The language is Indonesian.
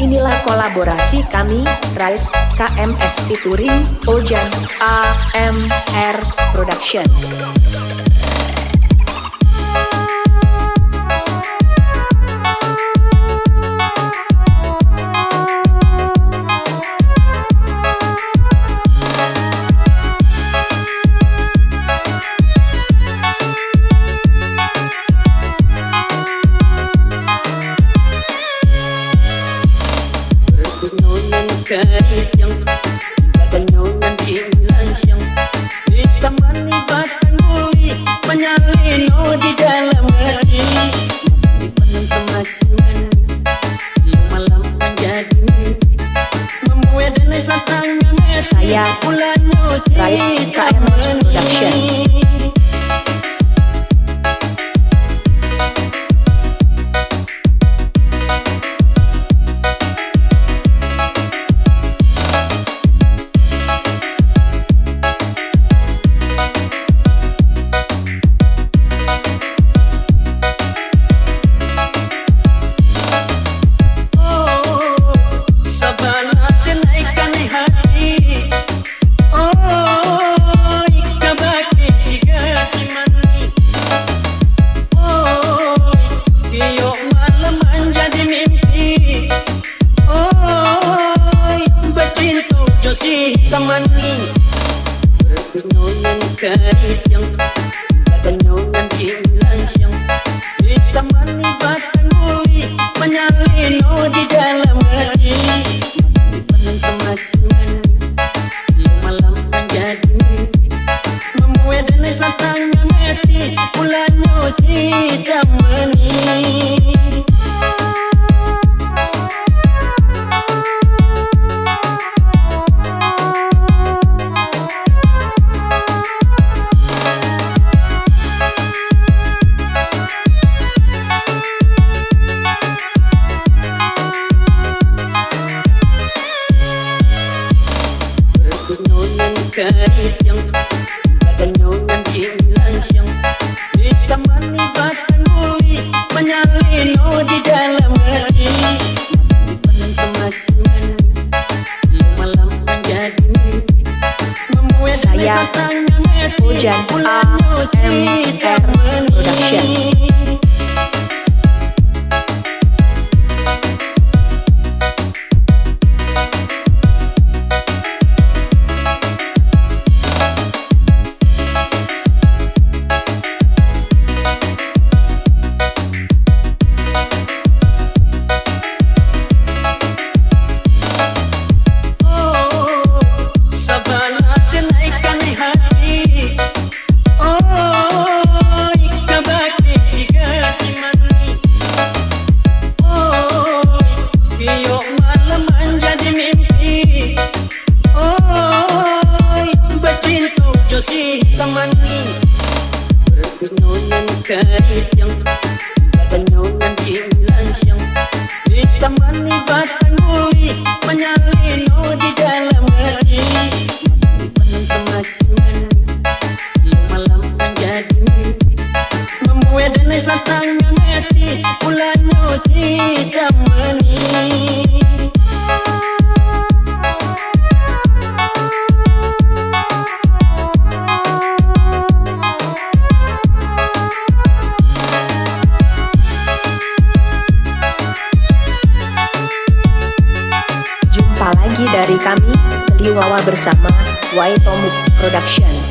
Inilah kolaborasi kami, Rise KMS featuring Ojan AMR Production. Kayang gaganyonan ilan siyang ditemani batang muli menyalino di dalam hati dipenuh kemajuan siang malam menjadi mimpi memuedan satangnya mati Saya Rise KMS Production. Berkenongan kayang gaganyonan ilan siyang ditemani batang muli menyalino di dalam hati dipenuh kemajuan siang malam menjadi mimpi memuedan satangnya mati bulannya si damani. Berkenongan kayang gaganyonan ilan siyang ditemani batang muli menyalino di dalam hati dipenuh kemajuan siang malam menjadi mimpi memuedan satangnya mati Ojan AMR Production. Berkenongan kayang gaganyonan ilan siyang ditemani batang muli menyalino di dalam hati dipenuh kemajuan siang malam menjadi mimpi memuedan satangnya mati bulannya si damani. Jumpa lagi dari kami, Liwawa bersama Waitomuk Production.